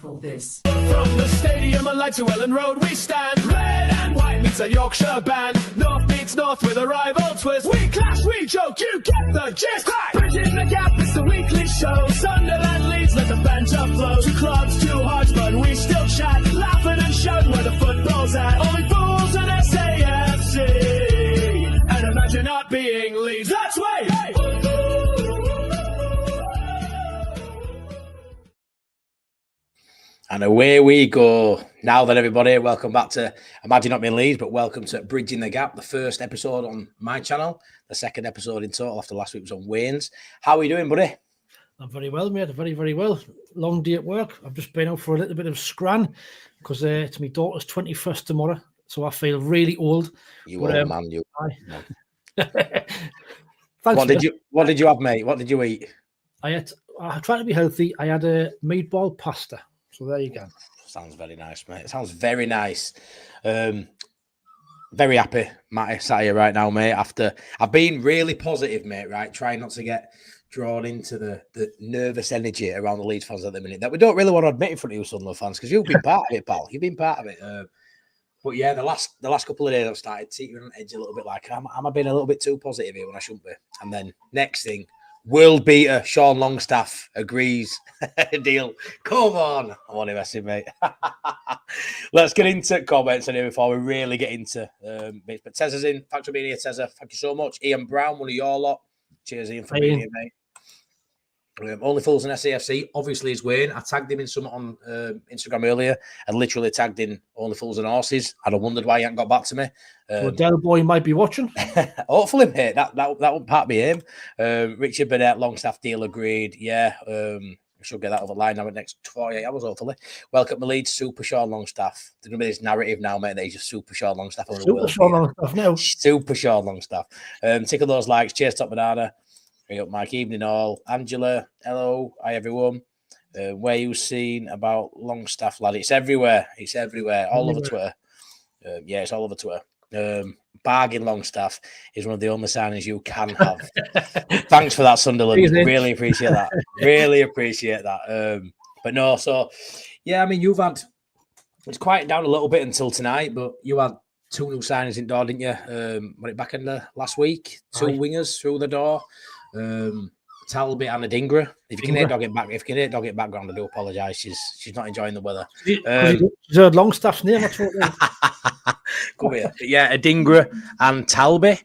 for this. From the stadium and lights to Ellen Road we stand. Red and white meets a Yorkshire band. North meets north with a rival twist. We clash, we joke, you get the gist. Bridging the gap, it's the weekly show. Sunderland Leeds, let the banter flow. Two clubs, two hearts, but we still chat. Laughing and shouting where the football's at. Only fools in SAFC. And imagine not being Leeds. That's way. Hey. And away we go. Now then, everybody, welcome back to Imagine Not Being Leeds, but welcome to Bridging the Gap, the first episode on my channel, the second episode in total after last week was on Wayne's. How are you doing, buddy? I'm very well, mate. Very, very well. Long day at work. I've just been out for a little bit of scran because it's my daughter's 21st tomorrow, so I feel really old. You old man, you. Thanks. What did you have, mate? What did you eat? I tried to be healthy. I had a meatball pasta. So there you go. Sounds very nice, mate. It sounds very nice. Very happy, Matty, sat here right now, mate. After I've been really positive, mate, right? Trying not to get drawn into the nervous energy around the Leeds fans at the minute that we don't really want to admit in front of you Sunderland fans, because you've been part of it, pal. You've been part of it. But yeah, the last couple of days I've started teetering on edge a little bit, like am I being a little bit too positive here when I shouldn't be? And then next thing, world beater Sean Longstaff agrees. Deal. Come on. I'm only messing, mate. Let's get into comments in here before we really get into bits. But Tezza's in. Thanks for being here, Tezza. Thank you so much. Ian Brown, one of your lot. Cheers, Ian, for being here, mate. Only Fools in SAFC, obviously, is Wayne. I tagged him in something on Instagram earlier and literally tagged in Only Fools and Horses. I'd have wondered why he hadn't got back to me. Well, Del Boy might be watching. Hopefully, mate. That wouldn't part me aim. Richard Burnett, Longstaff deal agreed. Yeah, I should get that over the line now in the next 48 hours, hopefully. Welcome to Leeds, Super Sean Longstaff. There's going to be this narrative now, mate, that he's just Super Sean Longstaff. Super Sean Longstaff now. Super Sean Longstaff. Tickle those likes. Cheers, Top Banana. Bring up Mike, evening all. Angela, hello. Hi, everyone. Where you seen about Longstaff, lad? It's everywhere. It's everywhere. All over Twitter. Yeah, it's all over Twitter. Bargain Longstaff is one of the only signings you can have. Thanks for that, Sunderland. Really appreciate that. Really appreciate that. But no, so yeah, I mean, it's quieted down a little bit until tonight, but you had two new signings in door, didn't you? Went it back in the last week. Two wingers through the door. Talbot and Adingra. If you can hear Dog in background, I do apologise. She's not enjoying the weather. She's heard Longstaff's name. That's what Come here. Yeah, Adingra and Talbot.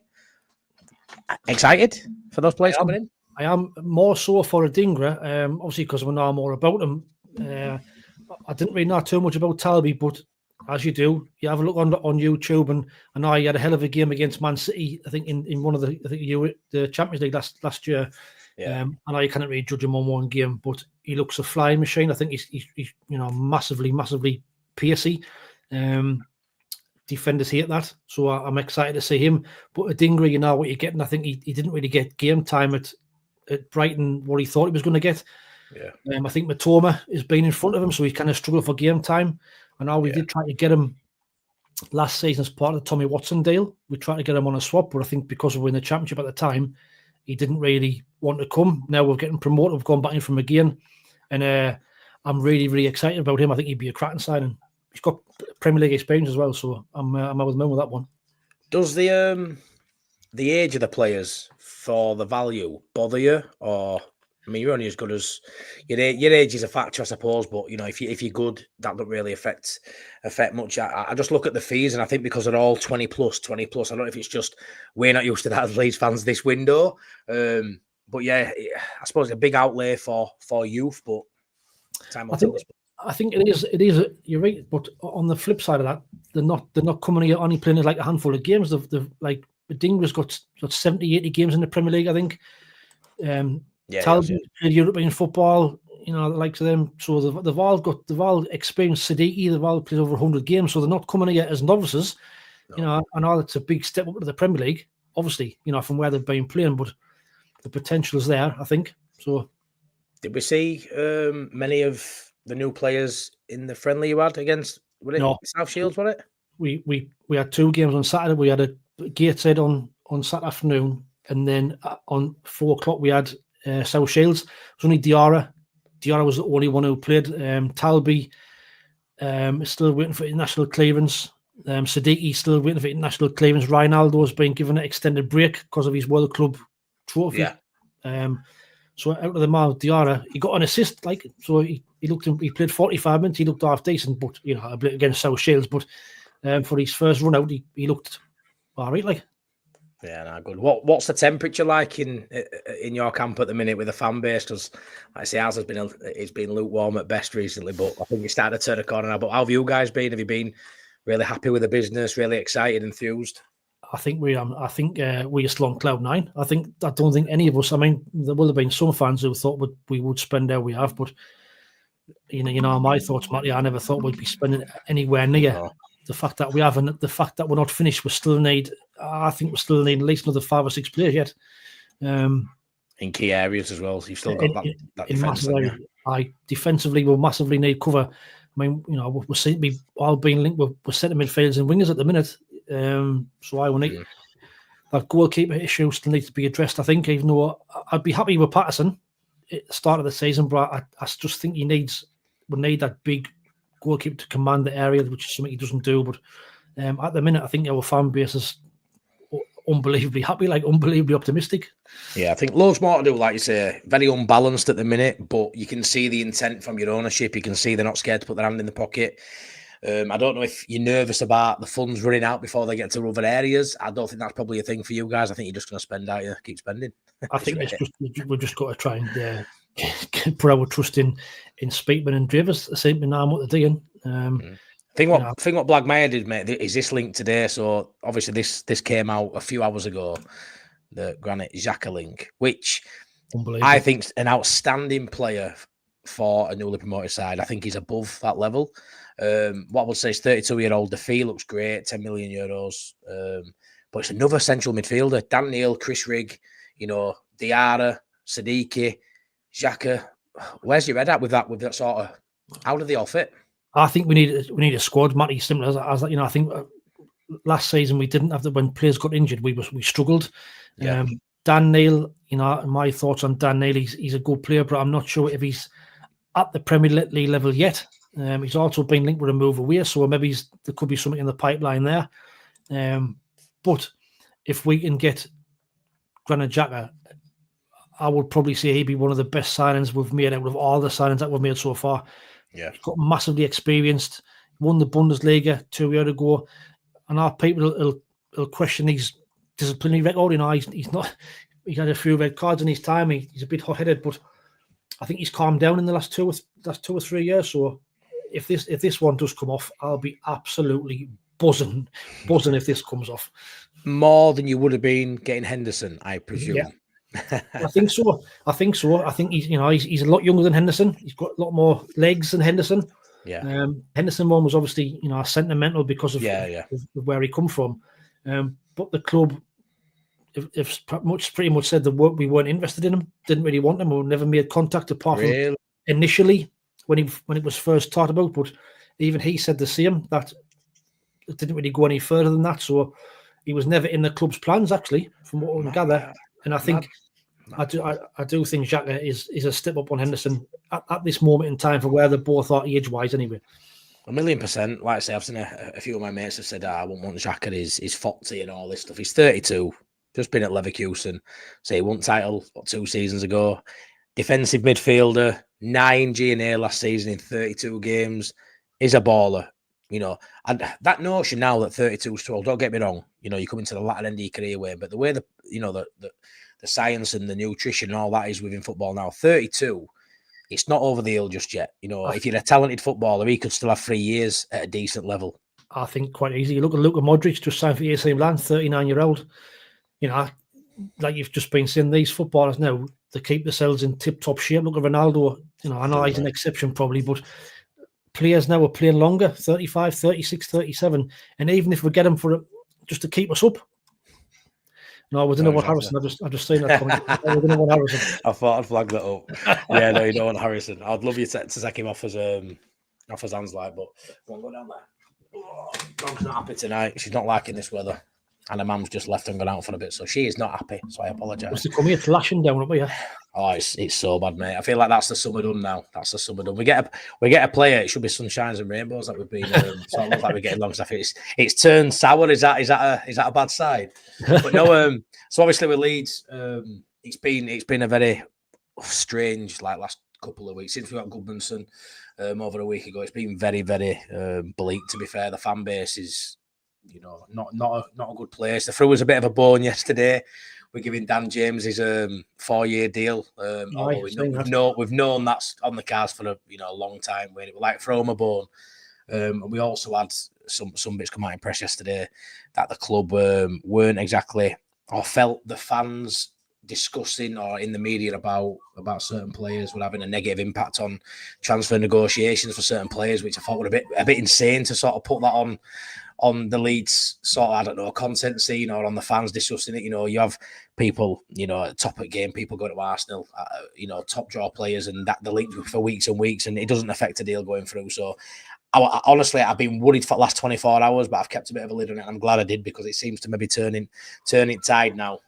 Excited for those players coming in? I am more so for Adingra, obviously because we know more about him. I didn't really know too much about Talbot, but as you do, you have a look on YouTube, and I know he had a hell of a game against Man City. I think in one of the Champions League last year. Yeah. I know you can't really judge him on one game, but he looks a flying machine. I think he's massively pacey. Defenders hate that, so I'm excited to see him. But Adingra, you know what you're getting. I think he didn't really get game time at Brighton what he thought he was going to get. Yeah. I think Matoma has been in front of him, so he's kind of struggled for game time. I know we did try to get him last season as part of the Tommy Watson deal. We tried to get him on a swap, but I think because we were in the Championship at the time, he didn't really want to come. Now we're getting promoted. We've gone back in from again. And I'm really, really excited about him. I think he'd be a cracking signing. He's got Premier League experience as well, so I'm over the moon with that one. Does the age of the players for the value bother you? Or, I mean, you're only as good as your age is a factor, I suppose. But you know, if you're good, that don't really affect much. I just look at the fees, and I think because they're all 20 plus. I don't know if it's just we're not used to that as Leeds fans this window. But yeah, I suppose it's a big outlay for youth. But time will tell us. I think it is. You're right, but on the flip side of that, they're not coming here only playing like a handful of games. They've like Dingra's got 70, 80 games in the Premier League, I think. Talbot played European football, you know, the likes of them. So they've all experienced Siddiqui. They've all played over 100 games, so they're not coming here as novices. No. You know, I know it's a big step up to the Premier League, obviously, you know, from where they've been playing, but the potential is there, I think. So, did we see many of the new players in the friendly you had against South Shields, was it? We had two games on Saturday. We had a Gateshead on Saturday afternoon, and then on 4:00 we had South Shields. It was only Diarra Diarra was the only one who played. Talby is still waiting for international clearance. Siddiqui still waiting for international clearance. Ronaldo's been given an extended break because of his World Club trophy. Yeah. So out of the all, Diarra, he got an assist. He played 45 minutes. He looked half decent, but a bit against South Shields. But for his first run out, he looked all right. Yeah, no, good. What's the temperature like in your camp at the minute with the fan base? Because like I say, ours it's been lukewarm at best recently, but I think it's starting to turn a corner now. But how have you guys been? Have you been really happy with the business? Really excited, enthused? I think we are still on cloud nine. I don't think any of us. I mean, there will have been some fans who thought we would spend how we have, but my thoughts, Matty. I never thought we'd be spending anywhere near. No. The fact that we haven't, the fact that we're not finished, we still need at least another 5 or 6 players yet. In key areas as well. So you've still got that defence. Defensively, we'll massively need cover. I mean, we're all being linked with centre midfielders and wingers at the minute. So I will need that goalkeeper issue still needs to be addressed. I think, even though I'd be happy with Patterson at the start of the season, but I just think we need that big goalkeeper to command the area, which is something he doesn't do. But at the minute, I think our fan base is unbelievably happy, unbelievably optimistic. Yeah, I think loads more to do, like you say. Very unbalanced at the minute, but you can see the intent from your ownership. You can see they're not scared to put their hand in the pocket. I don't know if you're nervous about the funds running out before they get to other areas. I don't think that's probably a thing for you guys. I think you're just going to spend out. Keep spending. I think we've just got to try and put our trust in Speakman and Drivers. The same thing now what they're doing. Think what Blackmire did, mate, is this linked today. So obviously this came out a few hours ago, the Granit Xhaka link, which I think's an outstanding player for a newly promoted side. I think he's above that level. What I would say is 32-year-old. The fee looks great, 10 million euros. But it's another central midfielder. Dan Neil, Chris Rigg, Diarra, Siddiqui, Xhaka. Where's your head at with that sort of? How do they off it? I think we need a squad, Matty. Similar as I think last season we didn't have that. When players got injured, we struggled. Yeah. Dan Neil, my thoughts on Dan Neil, he's a good player, but I'm not sure if he's at the Premier League level yet. He's also been linked with a move away, so maybe there could be something in the pipeline there. But if we can get Granit Xhaka, I would probably say he'd be one of the best signings we've made out of all the signings that we've made so far. Yeah, he's got massively experienced. Won the Bundesliga 2 years ago, and our people will question his disciplinary record. He's not. He's had a few red cards in his time. He's a bit hot-headed, but I think he's calmed down in the last 2 or 3 years. So if this one does come off, I'll be absolutely buzzing if this comes off. More than you would have been getting Henderson, I presume. Yeah. I think so. I think he's a lot younger than Henderson. He's got a lot more legs than Henderson. Yeah. Henderson one was obviously sentimental because of where he come from. But the club, if pretty much said we weren't interested in him, didn't really want him, or never made contact apart from initially when it was first talked about. But even he said the same, that it didn't really go any further than that. So he was never in the club's plans, actually, from what we can gather. And I think I do think Xhaka is a step up on Henderson at this moment in time for where they both are age-wise anyway. 1,000,000%. Like I say, I've seen a few of my mates have said, I won't want Xhaka, his fotsy and all this stuff. He's 32, just been at Leverkusen. He won title 2 seasons ago. Defensive midfielder, 9 G&A last season in 32 games. Is a baller. And that notion now that 32 is tall, don't get me wrong, you come into the latter end of your career, Wayne, but the way the science and the nutrition and all that is within football now, 32, it's not over the hill just yet. If you're a talented footballer, he could still have 3 years at a decent level. I think quite easy. You look at Luka Modric, just signed for AC Milan, 39-year-old. Like you've just been seeing, these footballers now, they keep themselves in tip-top shape. Look at Ronaldo. I know he's an exception probably, but players now are playing longer, 35, 36, 37. And even if we get them just to keep us up. No, we don't know what Harrison. I've just seen that comment. We don't know what Harrison. I thought I'd flag that up. Yeah, no, you don't want Harrison. I'd love you to take him off his hands, but won't go down there. Dog's not happy tonight. She's not liking this weather. and her mum's just left and gone out for a bit, so she is not happy. So I apologise. What's to come here? It's lashing down, up here. Oh, it's so bad, mate. I feel like that's the summer done now. That's the summer done. We get a player. It should be sunshines and rainbows that we've been. So it looks like we're getting Longstaff. It's turned sour. Is that a bad side? But no. So obviously with Leeds, it's been a very strange last couple of weeks since we got Goodmanson over a week ago. It's been very, very bleak. To be fair, the fan base is not a good place. They threw us a bit of a bone yesterday. We're giving Dan James his 4-year deal. We've known that's on the cards for a long time. When it was like throw him a bone. And we also had some bits come out in press yesterday that the club weren't exactly, or felt the fans discussing or in the media about certain players were having a negative impact on transfer negotiations for certain players, which I thought were a bit insane to sort of put that on the Leeds sort of, I don't know, content scene or on the fans discussing it. You have people, at top of game, people go to Arsenal, top draw players, and that the link for weeks and weeks, and it doesn't affect the deal going through. So honestly, I've been worried for the last 24 hours, but I've kept a bit of a lid on it. I'm glad I did, because it seems to maybe turning tide now.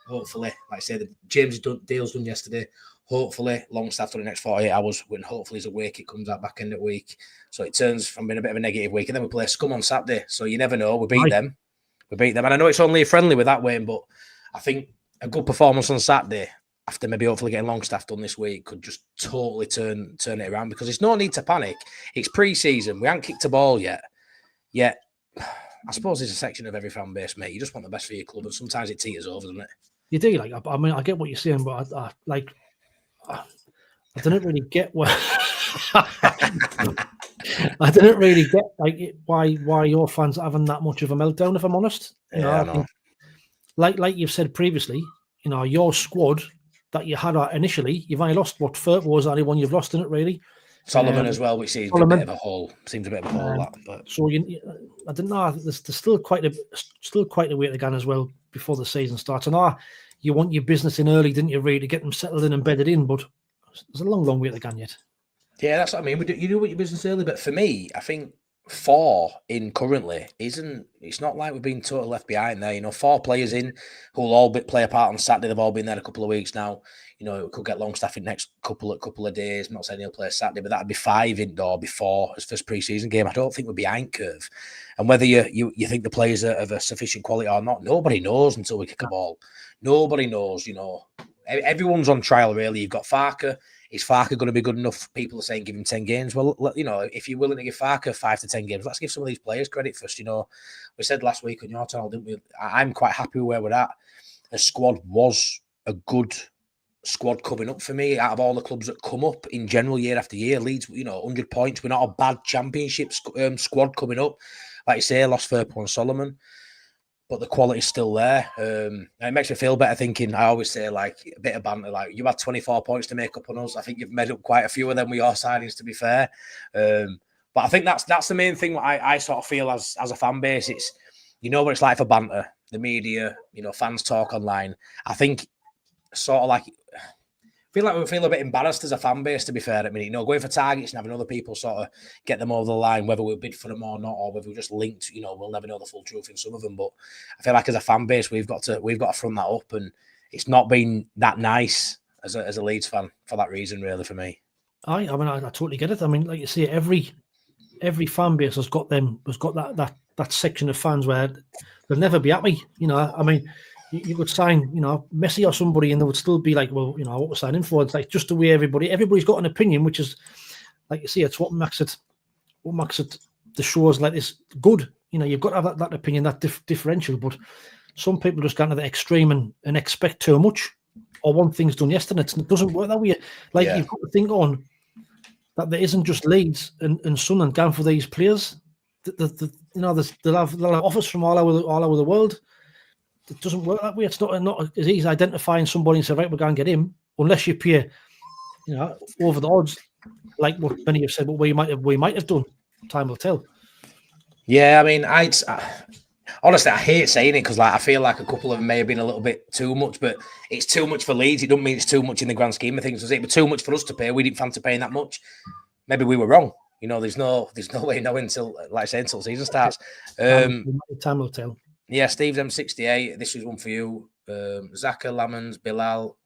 Hopefully, like I say, the James deal's done yesterday. Hopefully, Longstaff for the next 48 hours, when hopefully he's awake, it comes out back end of the week. So it turns from being a bit of a negative week. And then we play Scum on Saturday. So you never know. We beat them. And I know it's only a friendly with that, Wayne, but I think a good performance on Saturday, after maybe hopefully getting Longstaff done this week, could just totally turn it around, because there's no need to panic. It's pre-season. We haven't kicked a ball yet. I suppose there's a section of every fan base, mate. You just want the best for your club, and sometimes it teeters over, doesn't it? You do. I mean, I get what you're saying, but I didn't really get what I didn't really get why your fans are having that much of a meltdown, if I'm honest. I think, like you've said previously, your squad that you had initially, you've only lost Furt was the only one you've lost in it, really. Solomon as well, which seems a bit of a hole. Seems a bit of a hole. So I don't know. There's still quite a way to go as well before the season starts. And you want your business in early, didn't you? Really, to get them settled in and bedded in. But there's a long way to go yet. Yeah, that's what I mean. You do your business early, but for me, I think 4 in currently isn't. It's not like we've been totally left behind there. 4 players in who'll all play a part on Saturday. They've all been there a couple of weeks now. We could get Longstaff in next couple of days. I'm not saying he'll play Saturday, but that'd be 5 indoor before his first pre-season game. I don't think we're behind curve. And whether you think the players are of a sufficient quality or not, nobody knows until we kick a ball. Nobody knows. Everyone's on trial, really. You've got Farker. Is Farker going to be good enough? People are saying give him 10 games. Well, if you're willing to give Farker 5 to 10 games, let's give some of these players credit first. We said last week on your channel, didn't we? I'm quite happy with where we're at. The squad was a good squad coming up for me. Out of all the clubs that come up in general year after year, Leeds, 100 points. We're not a bad championship squad coming up. Like you say, lost Firpo and Solomon, but the quality's still there. And it makes me feel better thinking, I always say, a bit of banter, you had 24 points to make up on us. I think you've made up quite a few of them with your signings, to be fair. But I think that's the main thing I sort of feel as a fan base. It's, what it's like for banter, the media, fans talk online. I think sort of we feel a bit embarrassed as a fan base, to be fair. I mean, going for targets and having other people sort of get them over the line, whether we bid for them or not, or whether we're just linked, we'll never know the full truth in some of them. But I feel like as a fan base, we've got to front that up, and it's not been that nice as a Leeds fan for that reason, really, for me. I totally get it. I mean, like you say, every fan base has got that section of fans where they'll never be happy. I mean, you could sign, Messi or somebody, and they would still be like, well, what we're signing for. It's like just the way everybody's got an opinion, which is, like you say, it's what makes it the shows like this good. You've got to have that opinion, that differential. But some people just go to the extreme and expect too much, or one thing's done yesterday. It doesn't work that way. You've got to think on that there isn't just Leeds and Sunderland going for these players. They'll have offers from all over the world. It doesn't work that way. It's not as easy identifying somebody and say, right, we're going to get him, unless you pay, over the odds, like what many have said, but we might have done. Time will tell. Yeah, I mean, honestly, I hate saying it because I feel like a couple of them may have been a little bit too much, but it's too much for Leeds. It doesn't mean it's too much in the grand scheme of things. It was too much for us to pay. We didn't fancy paying that much. Maybe we were wrong. There's no way knowing until, like I say, until the season starts. Time will tell. Yeah, Steve's M68. This is one for you. Xhaka, Lamans, Bilal,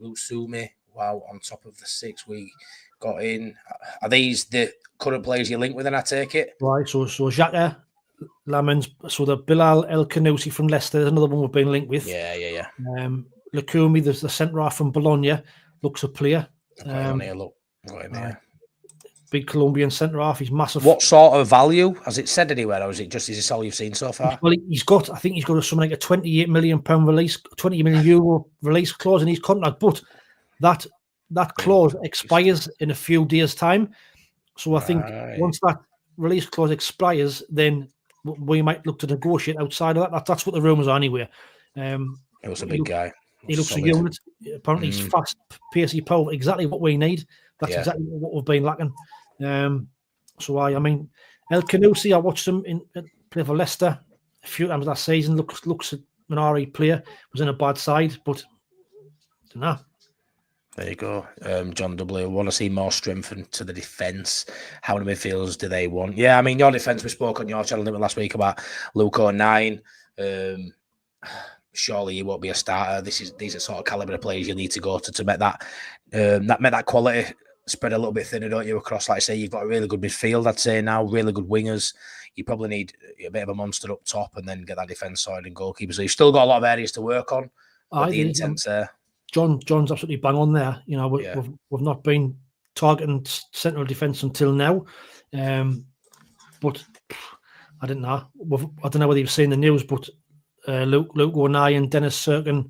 Lusumi. Wow, on top of the 6 we got in. Are these the current players you link with, and I take it? Right, so Xhaka, Lamans, so the Bilal El Kanousi from Leicester, there's another one we've been linked with. Yeah. Lukumi, there's the centre half from Bologna, looks a player. I've got him on here, look. I've got him here. Big Colombian centre half, he's massive. What sort of value? Has it said anywhere, or is this all you've seen so far? Well, I think he's got something like a £28 million release, €20 million release clause in his contract, but that clause expires in a few days' time. So I think once that release clause expires, then we might look to negotiate outside of that. That's what the rumours are anyway. He was a big guy. He looks a unit. Apparently, he's fast, pacey, powerful. Exactly what we need. That's exactly what we've been lacking. I mean, El Kanousi, I watched him play for Leicester a few times last season. Looks an RE player. Was in a bad side, but I don't know. There you go. John W. Want to see more strength to the defence. How many midfielders do they want? Yeah, I mean, your defence, we spoke on your channel last week about Luke 9. Surely he won't be a starter. These are sort of calibre of players you need to go to make that quality spread a little bit thinner, don't you? Across, like I say, you've got a really good midfield, I'd say now, really good wingers. You probably need a bit of a monster up top and then get that defence side and goalkeeper. So you've still got a lot of areas to work on. The intent's there. John's absolutely bang on there. You know, we've not been targeting central defence until now, but I don't know. I don't know whether you've seen the news, but Luke O'Neill and Dennis Serkin,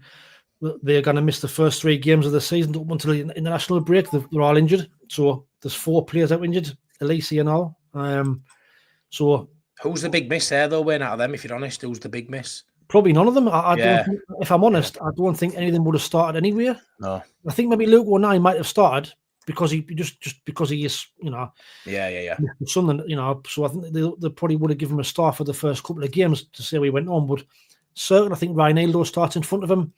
they're going to miss the first 3 games of the season up until the international break. They're all injured, so there's 4 players out injured, Elise and all. So who's the big miss there, though? Wayne, out of them, if you're honest, who's the big miss? Probably none of them. I don't think, if I'm honest, I don't think any of them would have started anywhere. No, I think maybe Luke O'Neill might have started because he just because he is, you know. Yeah. Something, you know. So I think they probably would have given him a start for the first couple of games to see how he went on. But certainly, I think Reinaldo starts in front of him.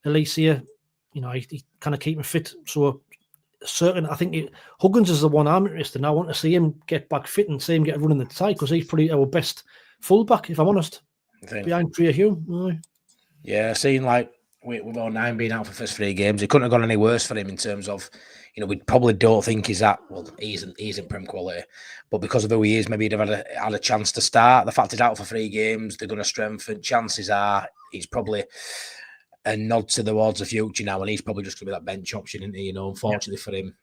Alicia, you know, he kind of keep him fit. So certain, I think Huggins is the one I'm interested in. I want to see him get back fit and see him get running the side because he's probably our best fullback, if I'm honest. Behind Trey Hume. Yeah, seeing like with 09 being out for the first 3 games, it couldn't have gone any worse for him in terms of, you know, we probably don't think he's that, well, he's in Prem quality, but because of who he is, maybe he'd have had a chance to start. The fact he's out for 3 games, they're going to strengthen. Chances are he's probably a nod towards the future now, and he's probably just going to be that bench option, isn't he? You know, unfortunately for him.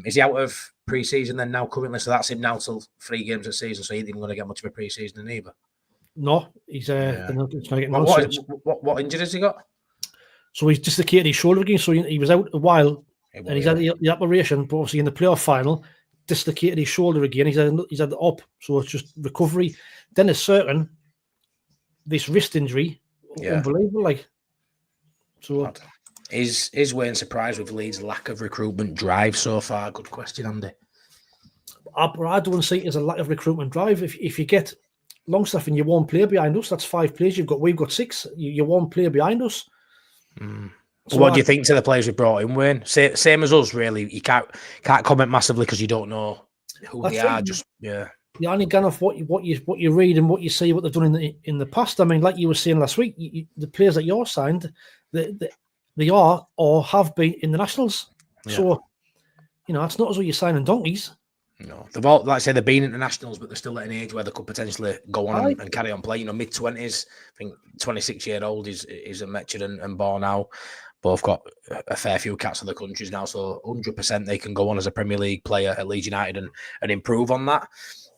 Is he out of pre-season then now currently? So that's him now till 3 games of season, so he ain't even going to get much of a pre-season either. No, he's going to get what injury has he got? So he's dislocated his shoulder again. So he was out a while, and he's had the operation. But obviously in the playoff final, dislocated his shoulder again. He's had the up, so it's just recovery. Dennis Serkin, this wrist injury, unbelievable. Like, so is Wayne surprised with Leeds' lack of recruitment drive so far? Good question, Andy. I don't see it as a lack of recruitment drive. If you get Longstaff and you one player behind us, that's 5 players we've got 6. You're one player behind us. So what do you think to the players we brought in, Wayne? Same as us, really. You can't comment massively because you don't know who they are. You're only going off what you read and what you see, what they've done in the past. I mean, like you were saying last week, the players that you're signed, they are or have been in the nationals. Yeah. So, you know, it's not as though you're signing donkeys. No, they've all, like I say, they've been internationals, but they're still at an age where they could potentially go on and carry on playing. You know, mid-20s. I think 26-year-old is a Metchard and Bornau. Both got a fair few cats of the countries now, so 100% they can go on as a Premier League player at Leeds United and improve on that.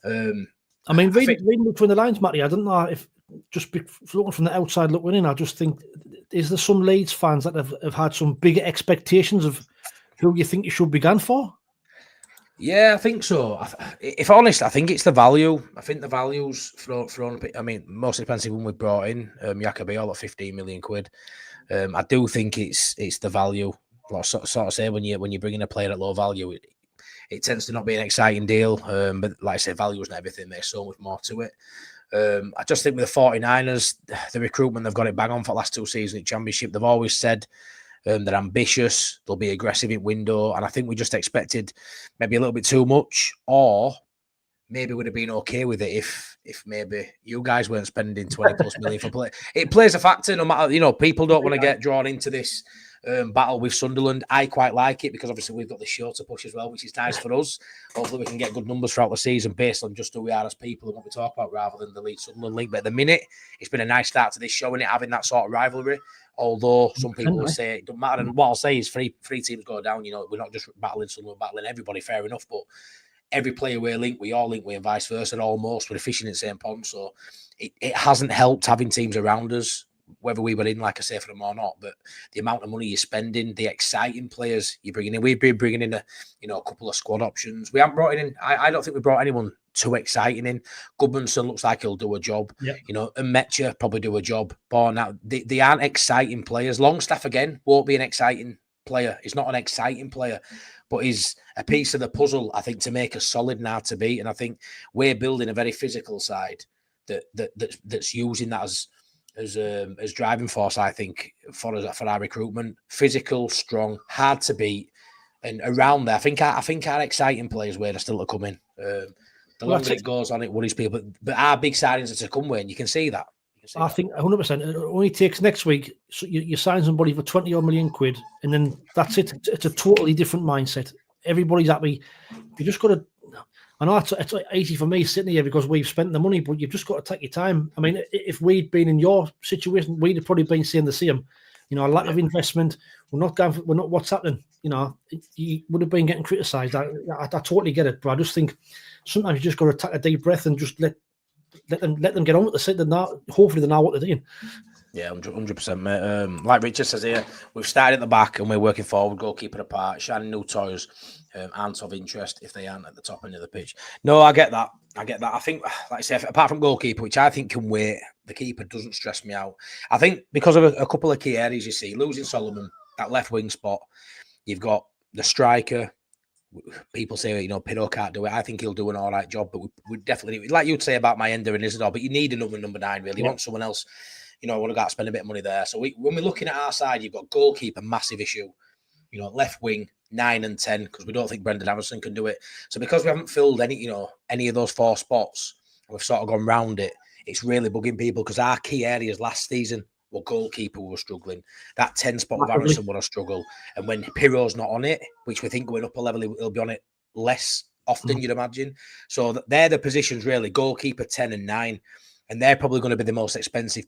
I mean, reading between the lines, Matty, I don't know if just looking from the outside looking in, I just think, is there some Leeds fans that have had some bigger expectations of who you think you should be gone for? Yeah, I think so. If honest, I think it's the value. I think the value's thrown. I mean, most expensive one we brought in, Jacoby, all at 15 million quid. I do think it's the value. Like sort of say when you bring in a player at low value, it tends to not be an exciting deal. But like I say, value isn't everything. There's so much more to it. I just think with the 49ers, the recruitment, they've got it bang on for the last 2 seasons in Championship. They've always said they're ambitious, they'll be aggressive in window, and I think we just expected maybe a little bit too much, or maybe would have been okay with it if maybe you guys weren't spending 20+ million for play. It plays a factor, no matter, people don't want to get drawn into this battle with Sunderland. I quite like it because obviously we've got the show to push as well, which is nice for us. Hopefully we can get good numbers throughout the season based on just who we are as people and what we talk about rather than the Leeds Sunderland link. But at the minute, it's been a nice start to this show and it having that sort of rivalry. Although some people will say it doesn't matter. And what I'll say is three teams go down. We're not just battling Sunderland, battling everybody, fair enough. But every player we're linked, we all link with and vice versa, and almost we're fishing in the same pond. So it hasn't helped having teams around us, whether we were in, like I say, for them or not. But the amount of money you're spending, the exciting players you're bringing in. We've been bringing in a couple of squad options. We haven't brought in. I don't think we brought anyone too exciting in. Goodmanson looks like he'll do a job. Yep. And Metcha probably do a job. Born out, they aren't exciting players. Longstaff again won't be an exciting player. He's not an exciting player, but he's a piece of the puzzle, I think, to make us solid now to beat. And I think we're building a very physical side that's using that as driving force, I think, for our recruitment. Physical, strong, hard to beat, and around there, I think our exciting players are still to come in. The longer it goes on, it worries people. But our big signings are to come with, and you can see that. I think 100%. It only takes next week. So you sign somebody for 20 million quid, and then that's it. It's a totally different mindset. Everybody's happy. You just got to. I know it's like easy for me sitting here because we've spent the money, but you've just got to take your time. I mean, if we'd been in your situation, we'd have probably been saying the same. A lack of investment. We're not what's happening. You would have been getting criticised. I totally get it, but I just think sometimes you just got to take a deep breath and just let them get on with the sit. Hopefully they know what they're doing. Yeah, 100%, mate. Like Richard says here, we've started at the back and we're working forward, goalkeeper apart, shining new toys aren't of interest if they aren't at the top end of the pitch. No, I get that. I think, like I say, apart from goalkeeper, which I think can wait, the keeper doesn't stress me out. I think because of a couple of key areas you see, losing Solomon, that left wing spot, you've got the striker. People say, Pirro can't do it. I think he'll do an all right job, but we definitely, like you'd say about Mayenda and Isidore, but you need another number 9, really. You want someone else, want to spend a bit of money there. So when we're looking at our side, you've got goalkeeper, massive issue. Left wing, 9 and 10, because we don't think Brendan Harrison can do it. So because we haven't filled any of those 4 spots, we've sort of gone round it. It's really bugging people because our key areas last season were goalkeeper were struggling. That 10 spot with Harrison would have struggled. And when Pirro's not on it, which we think going up a level, he'll be on it less often, you'd imagine. So they're the positions really, goalkeeper, 10 and 9. And they're probably going to be the most expensive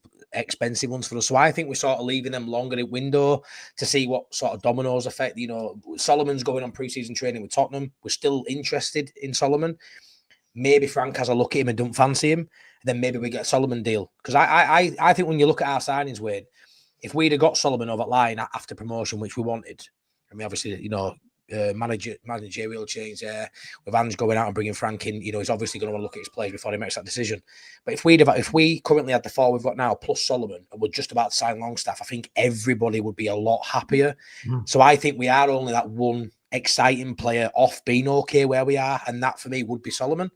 ones for us. So I think we're sort of leaving them longer in window to see what sort of dominoes effect. Solomon's going on preseason training with Tottenham. We're still interested in Solomon. Maybe Frank has a look at him and don't fancy him. Then maybe we get a Solomon deal. Because I think when you look at our signings, Wade, if we'd have got Solomon over line after promotion, which we wanted, I mean, obviously, managerial change there, with Ange going out and bringing Frank in, he's obviously going to want to look at his players before he makes that decision. But if we currently had the 4 we've got now plus Solomon and we're just about to sign Longstaff, I think everybody would be a lot happier. So I think we are only that one exciting player off being okay where we are, and that for me would be Solomon.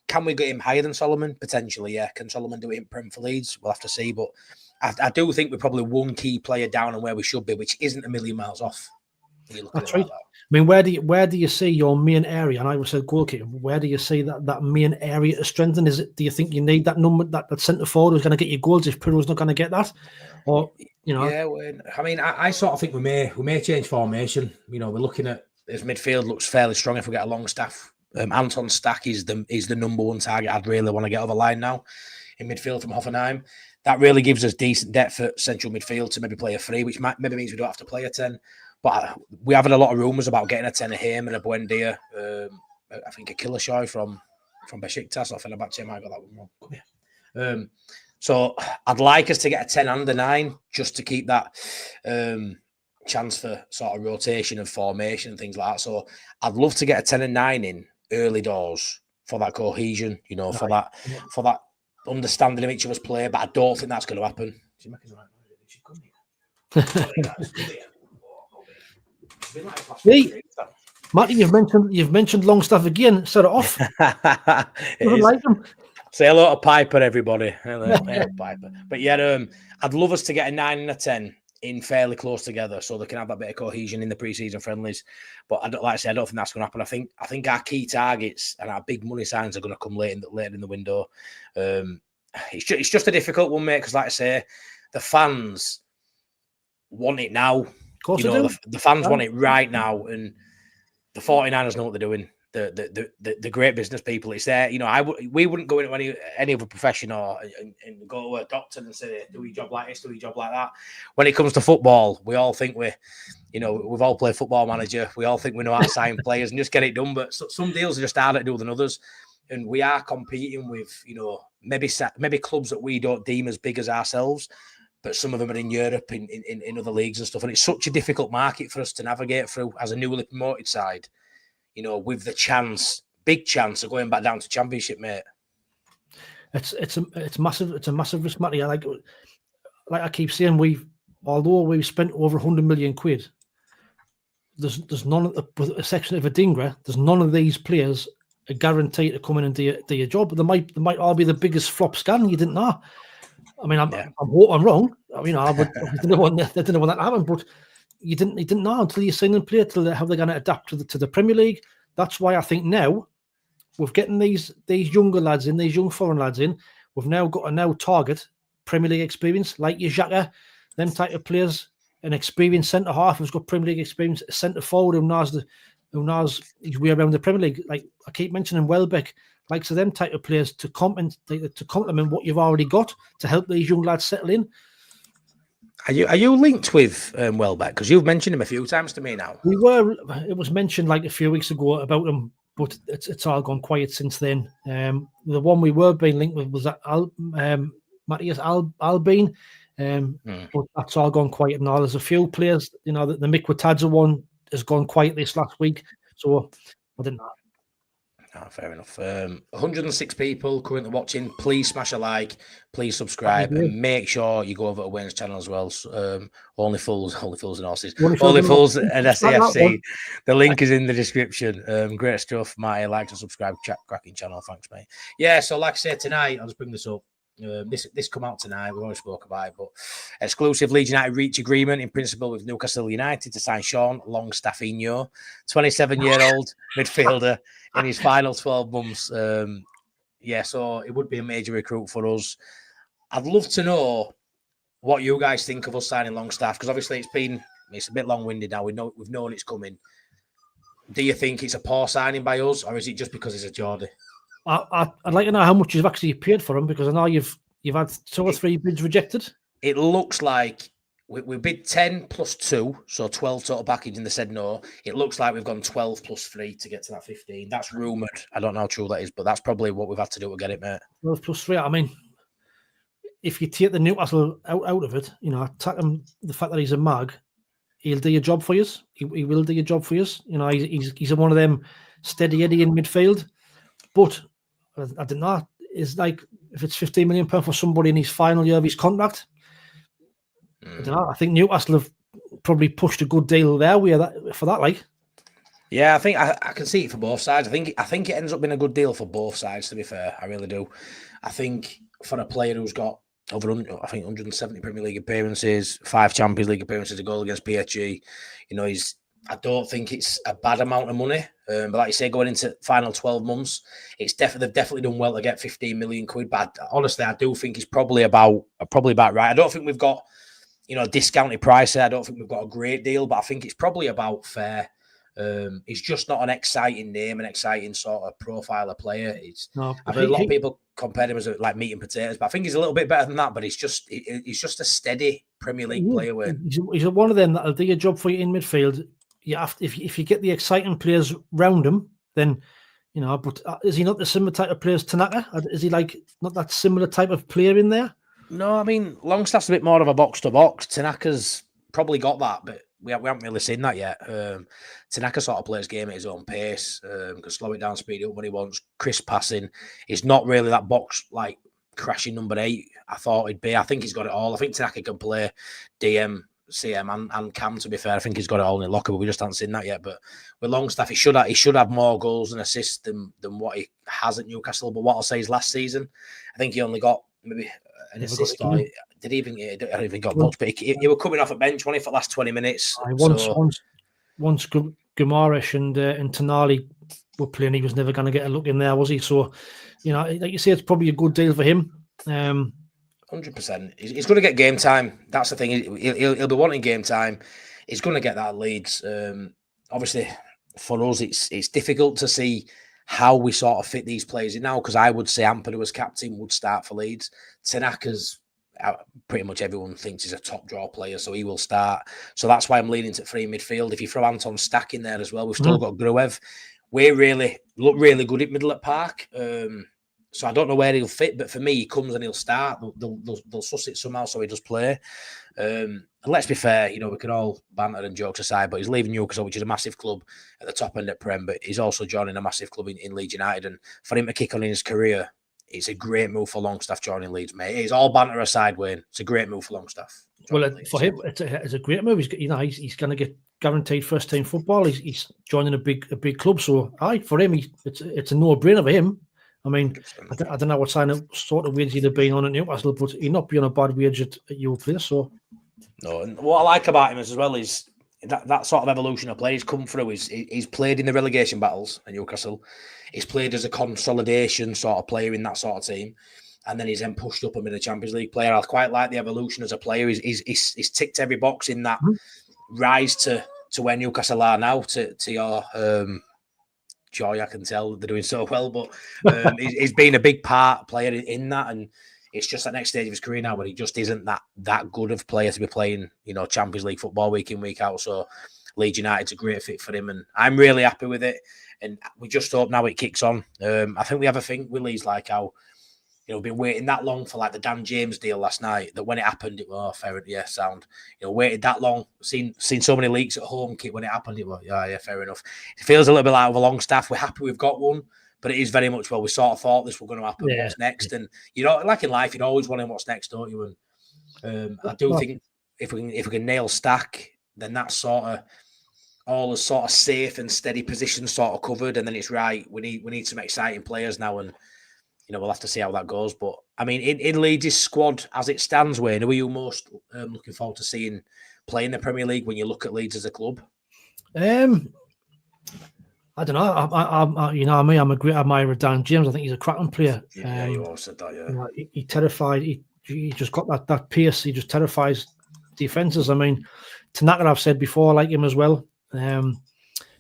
Can we get him higher than Solomon? Potentially, yeah. Can Solomon do it in Prem for Leeds? We'll have to see. But I do think we're probably one key player down on where we should be, which isn't a million miles off. That's right. I mean, where do you see your main area? And I would say goalkeeper. Where do you see that main area to strengthen? Do you think you need that number, that centre forward who's going to get you goals if Pirro's not going to get that? Or yeah. I mean, I sort of think we may change formation. We're looking at his midfield looks fairly strong if we get a Longstaff. Anton Stack is the number 1 target I'd really want to get over line now in midfield from Hoffenheim. That really gives us decent depth at central midfield to maybe play a 3, which maybe means we don't have to play a 10. But we have had a lot of rumours about getting a 10 of him and a Buendia. I think a Killershoy from Besiktas. I think I might got that one wrong. Come here. So I'd like us to get a 10 and a 9 just to keep that chance for sort of rotation and formation and things like that. So I'd love to get a 10 and 9 in early doors for that cohesion, for that understanding of each other's play. But I don't think that's going to happen. Hey, Matty, you've mentioned Longstaff again. Set it off. Like them. Say hello to Piper, everybody. Hello, Piper. But yeah, I'd love us to get a 9 and a 10 in fairly close together, so they can have that bit of cohesion in the pre-season friendlies. But I don't think that's going to happen. I think our key targets and our big money signs are going to come later in the window. It's just a difficult one, mate, because like I say, the fans want it now. Of course, the fans want it right now, and the 49ers know what they're doing. The great business people, it's there. We wouldn't go into any other profession and go to a doctor and say, do we job like this, do we job like that. When it comes to football, we all think we've all played Football Manager. We all think we know how to sign players and just get it done. But some deals are just harder to do than others. And we are competing with, maybe clubs that we don't deem as big as ourselves, but some of them are in Europe, in other leagues and stuff. And it's such a difficult market for us to navigate through as a newly promoted side. With the big chance of going back down to Championship, mate. It's massive. It's a massive risk, Matty. Like I keep saying, although we've spent over 100 million quid, there's none of the section of Adingra. There's none of these players are guaranteed to come in and do your job. They might all be the biggest flop scan. You didn't know. I mean, I'm wrong. I didn't want that to happen, but. You didn't know until you sign and play how they're going to adapt to the Premier League. That's why I think now we're getting these younger lads in, these young foreign lads in. We've now got to target Premier League experience, like your Xhaka, them type of players, an experienced centre half who's got Premier League experience, a centre forward who knows his way around the Premier League. Like I keep mentioning Welbeck, like so them type of players to complement what you've already got to help these young lads settle in. Are you linked with Welbeck? Because you've mentioned him a few times to me now. We were. It was mentioned like a few weeks ago about him, but it's all gone quiet since then. The one we were being linked with was that Matthias Albin, but that's all gone quiet now. There's a few players, the Mikwatadze one has gone quiet this last week, so I didn't know. Oh, fair enough. 106 people currently watching. Please smash a like. Please subscribe and make sure you go over to Wayne's channel as well. Only Fools and Horses. Only Fools and SAFC. The link is in the description. Great stuff, Matty. Like to subscribe. Cracking channel. Thanks, mate. Yeah. So, like I said tonight, I'll just bring this up. This come out tonight. We've already spoke about it, but exclusive Leeds United reach agreement in principle with Newcastle United to sign Sean Longstaff, 27-year-old midfielder in his final 12 months. So it would be a major recruit for us. I'd love to know what you guys think of us signing Longstaff, because obviously it's a bit long-winded now. We've known it's coming. Do you think it's a poor signing by us, or is it just because he's a Geordie? I'd like to know how much you've actually paid for him, because I know you've had 2 or 3 bids rejected. It looks like we bid 10 plus 2, so 12 total package, and they said no. It looks like we've gone 12 plus 3 to get to that 15. That's rumoured. I don't know how true that is, but that's probably what we've had to do to get it, mate. 12 plus 3. I mean, if you take the Newcastle out of it, attack him, the fact that he's a mag, he'll do your job for you. He will do your job for you. He's one of them steady Eddie in midfield. But I don't know. It's like if it's £15 million for somebody in his final year of his contract. I don't know. I think Newcastle have probably pushed a good deal there for that. Like, yeah, I think I can see it for both sides. I think it ends up being a good deal for both sides. To be fair, I really do. I think for a player who's got over 170 Premier League appearances, 5 Champions League appearances, a goal against PSG, I don't think it's a bad amount of money. But like you say, going into final 12 months, they've definitely done well to get 15 million quid. But honestly, I do think it's probably about right. I don't think we've got, a discounted price there. I don't think we've got a great deal, but I think it's probably about fair. He's just not an exciting name, an exciting sort of profile of player. I've heard a lot of people compare him as like meat and potatoes, but I think he's a little bit better than that. But he's just a steady Premier League player. He's one of them that'll do your job for you in midfield. You have to, if you get the exciting players round him, then But is he not the similar type of player as Tanaka? Is he like not that similar type of player in there? No, I mean Longstaff's a bit more of a box to box. Tanaka's probably got that, but we haven't really seen that yet. Tanaka sort of plays game at his own pace. Can slow it down, speed it up when he wants. Crisp passing. He's not really that box like crashing number 8. I thought he'd be. I think he's got it all. I think Tanaka can play DM. CM and Cam, to be fair. I think he's got it all in the locker, but we just haven't seen that yet. But with Longstaff, he should have more goals and assists than what he has at Newcastle. But what I'll say is last season, I think he only got maybe an assist. did he even? I don't even got much, but he were coming off a bench, wasn't he, for the last 20 minutes? Once Guimaraes and Tonali were playing, he was never going to get a look in there, was he? So, like you say, it's probably a good deal for him. 100%. He's going to get game time. That's the thing. He'll be wanting game time. He's going to get that at Leeds. Obviously, for us, it's difficult to see how we sort of fit these players in now, because I would say Ampadu as captain would start for Leeds. Tanaka's pretty much everyone thinks he's a top draw player, so he will start. So that's why I'm leaning to 3 midfield. If you throw Anton Stack in there as well, we've still got Gruev. We look really good at middle at Park. So I don't know where he'll fit, but for me, he comes and he'll start. They'll suss it somehow, so he does play. And let's be fair, we can all banter and jokes aside, but he's leaving Newcastle, which is a massive club at the top end at Prem, but he's also joining a massive club in Leeds United. And for him to kick on in his career, it's a great move for Longstaff joining Leeds, mate. It's all banter aside, Wayne. It's a great move for Longstaff. Well, for him, it's a great move. He's going to get guaranteed first team football. He's joining a big club, so for him, it's a no-brainer for him. I mean, I don't know what sort of wage he'd have been on at Newcastle, but he'd not be on a bad wage at your place. So, no. And what I like about him as well is that sort of evolution of play he's come through. He's played in the relegation battles at Newcastle. He's played as a consolidation sort of player in that sort of team, and then he's then pushed up and been a Champions League player. I quite like the evolution as a player. He's ticked every box in that rise to where Newcastle are now. To your joy, I can tell they're doing so well, but he's been a big player in that, and it's just that next stage of his career now where he just isn't that good of player to be playing, Champions League football week in, week out. So Leeds United's a great fit for him, and I'm really happy with it. And we just hope now it kicks on. I think we have a thing with Leeds, like how been waiting that long for like the Dan James deal last night, that when it happened, it was fair, yeah, sound. Waited that long, seen so many leaks at home kit when it happened, it was yeah, fair enough. It feels a little bit like with a Longstaff. We're happy we've got one, but it is very much, well, we sort of thought this was going to happen. Yeah. What's next? And like in life, you're always wondering what's next, don't you? And I do think if we can nail Stack, then that's sort of all the sort of safe and steady positions sort of covered, and then it's right. We need some exciting players now, and we'll have to see how that goes. But I mean, in Leeds' squad as it stands, Wayne, who are you most looking forward to seeing play in the Premier League when you look at Leeds as a club? I don't know. I'm a great admirer of Dan James. I think he's a cracking player. Yeah, you all said that. Yeah, he terrified. He just got that pace. He just terrifies defenses. I mean, Tanaka, I've said before, I like him as well.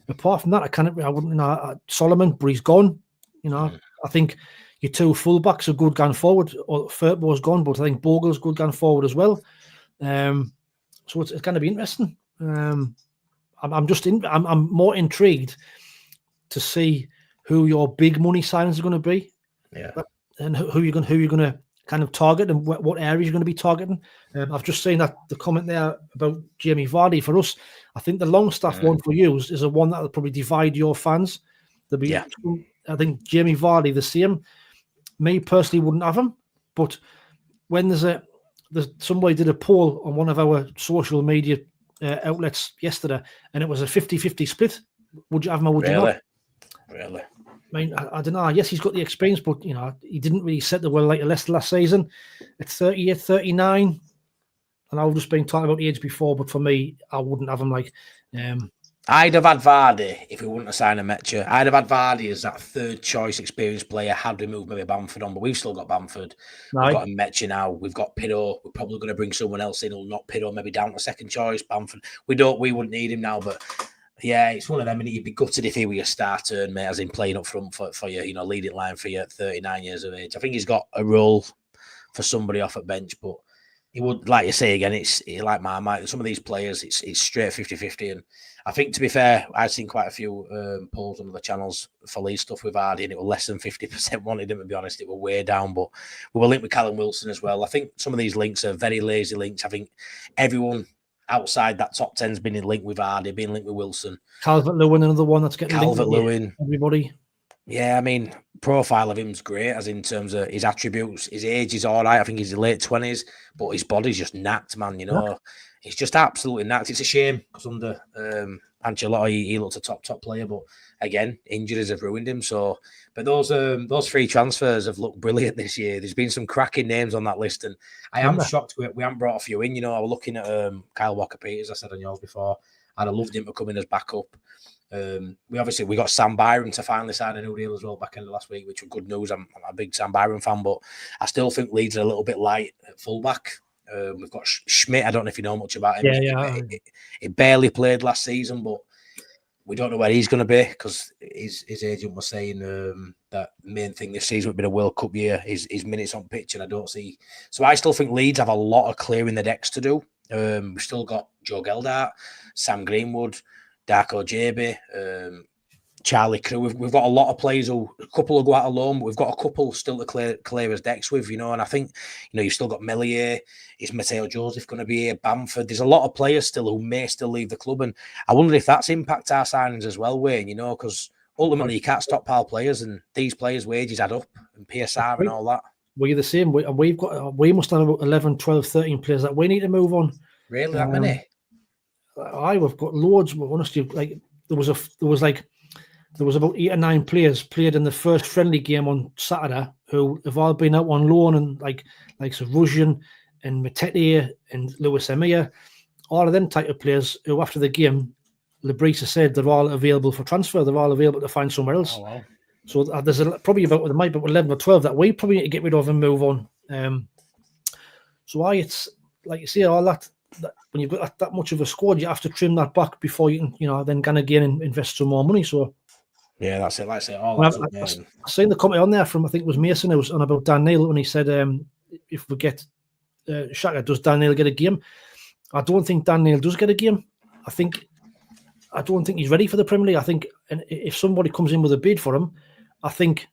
Apart from that, I wouldn't. Solomon, but he's gone. I think your 2 fullbacks are good going forward. Or Firpo's gone, but I think Bogle's good going forward as well. So it's going to be interesting. I'm more intrigued to see who your big money signings are going to be. Yeah, and who you're going to kind of target, and what areas you're going to be targeting. I've just seen that the comment there about Jamie Vardy. For us, I think the Longstaff one for you is a one that will probably divide your fans. I think Jamie Vardy the same. Me personally wouldn't have him, but when somebody did a poll on one of our social media outlets yesterday, and it was a 50-50 split. Would you have him or would you not? Really? I mean, I don't know. Yes, he's got the experience, but he didn't really set the world like Leicester last season. At 38, 39, and I've just been talking about the age before, but for me, I wouldn't have him. I'd have had Vardy if we wouldn't have signed a Metcher. I'd have had Vardy as that third choice experienced player had we moved maybe Bamford on, but we've still got Bamford. Right. We've got a Metcher now. We've got Pido. We're probably going to bring someone else in who'll knock Pido maybe down to second choice. Bamford. We wouldn't need him now, but yeah, it's one of them. And you'd be gutted if he were your starter, mate, as in playing up front for you, leading line for you at 39 years of age. I think he's got a role for somebody off at bench, but he would, like you say again, it's like Marmite. Some of these players, it's straight 50-50. And I think, to be fair, I've seen quite a few polls on other channels for Leeds stuff with Hardy, and it was less than 50% wanted him, to be honest. It was way down, but we were linked with Callum Wilson as well. I think some of these links are very lazy links. I think everyone outside that top 10's been linked with Hardy, been linked with Wilson. Calvert-Lewin, another one that's getting Calvert-Lewin. Everybody. Yeah, I mean, profile of him's great, as in terms of his attributes. His age is all right. I think he's in late 20s, but his body's just knacked, man. You know, he's just absolutely knacked. It's a shame because under Ancelotti, he looked a top player, but again, injuries have ruined him. So, but those three transfers have looked brilliant this year. There's been some cracking names on that list, and I am shocked we haven't brought a few in. You know, I was looking at Kyle Walker-Peters, I said on yours before, and I loved him to come in as backup. We got Sam Byron to finally sign a new deal as well back in the last week, which was good news. I'm a big Sam Byron fan, but I still think Leeds are a little bit light at fullback. We've got Schmidt. I don't know if you know much about him. He barely played last season, but we don't know where he's going to be because his agent was saying that the main thing this season would be the World Cup year, his minutes on pitch, and I don't see. So I still think Leeds have a lot of clearing the decks to do. We've still got Joe Geldart, Sam Greenwood, Darko JB, Charlie Crew. We've got a lot of players a couple will go out alone, but we've got a couple still to clear his decks with, you know. And I think, you know, you've still got Melier. Is Mateo Joseph going to be here? Bamford. There's a lot of players still who may still leave the club, and I wonder if that's impact our signings as well, Wayne. You know, because ultimately you can't stockpile players, and these players' wages add up, and PSR and all that. We're the same. We must have about 11, 12, 13 players that we need to move on. Really, that many? We've got loads. But honestly, like there was about 8 or 9 players played in the first friendly game on Saturday who have all been out on loan, and like Russian and Matete and Lewis Emir, all of them type of players who after the game, Lebrisa said they're all available for transfer. They're all available to find somewhere else. Oh, wow. So there's probably about 11 or 12 that we probably need to get rid of and move on. It's like you say, all that when you've got that much of a squad, you have to trim that back before you can, you know, then can again and invest some more money. So yeah, that's it. Like I say, I seen the comment on there from, I think it was Mason, who was on about Dan Neil when he said, if we get Xhaka, does Dan Neil get a game? I don't think Dan Neil does get a game. I don't think he's ready for the Premier League. I think, and if somebody comes in with a bid for him, I think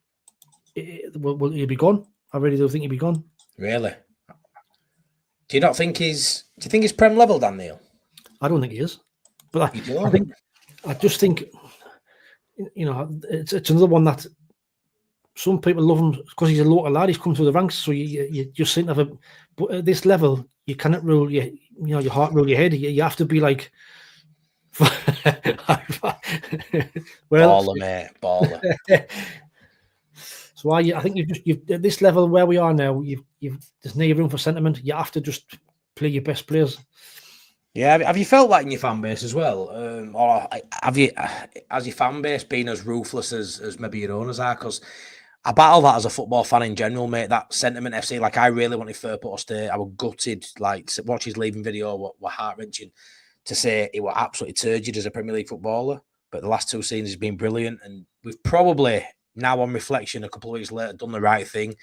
he'll be gone. I really do think he'll be gone. Really? Do you think he's Prem level, Dan Neil? I don't think he is. But I just think, you know, it's another one that some people love him because he's a local lad. He's come through the ranks, so you just seem to have but at this level, you cannot rule your heart, rule your head. You have to be like, baller, mate, baller. So I think you've at this level where we are now, there's no room for sentiment. You have to just play your best players. Yeah, have you felt that in your fan base as well, or has your fan base been as ruthless as maybe your owners are? Because I battle that as a football fan in general, mate. That sentiment FC, like I really wanted Firpo to stay. I was gutted, like to watch his leaving video, were heart wrenching. To say he was absolutely turgid as a Premier League footballer, but the last 2 seasons has been brilliant, and we've probably now, on reflection, a couple of weeks later, done the right thing.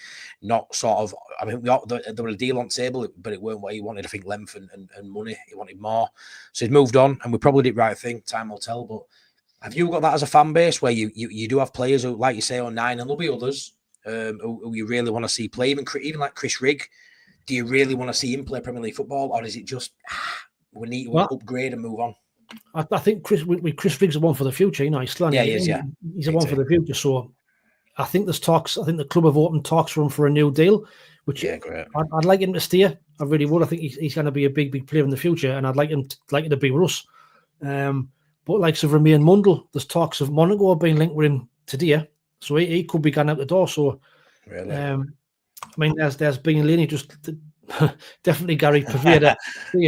Not sort of, I mean, there was a deal on table, but it weren't what he wanted. I think length and money, he wanted more, so he's moved on, and we probably did the right thing. Time will tell. But have you got that as a fan base where you do have players who, like you say, on 9, and there'll be others who you really want to see play, even like Chris Rigg? Do you really want to see him play Premier League football, or is it just we need to upgrade and move on? I think Chris Rigg's the one for the future. You know, he's he is, yeah. He's the one for the future. So I think there's talks. I think the club have opened talks for him for a new deal, which great. I'd like him to stay. I really would. I think he's going to be a big player in the future, and I'd like him to be with us. But like Remain Mundle, there's talks of Monaco being linked with him today, so he could be going out the door. So really, I mean, there's being Laney just. Definitely Gary Paveda.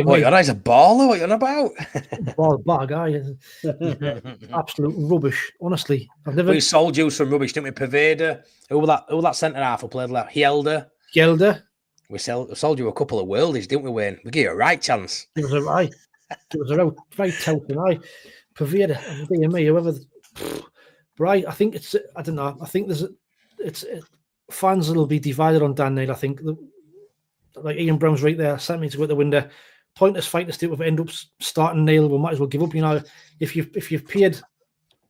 What, you're a baller? What are you on about? Bad guy. Absolute rubbish. Honestly, We sold you some rubbish, didn't we? Paveda. Who was that centre half who played left? Gelder. We sold you a couple of worldies, didn't we, Wayne? We gave you a right chance. It was a right. It was a right touting eye. Paveda, DME, whoever. Right, I think it's. I don't know. I think fans will be divided on Dan Neil. I think. Like Ian Brown's right there, sent me to go out the window. Pointless fight to stay with, end up starting Neil. We might as well give up. You know, if you've paid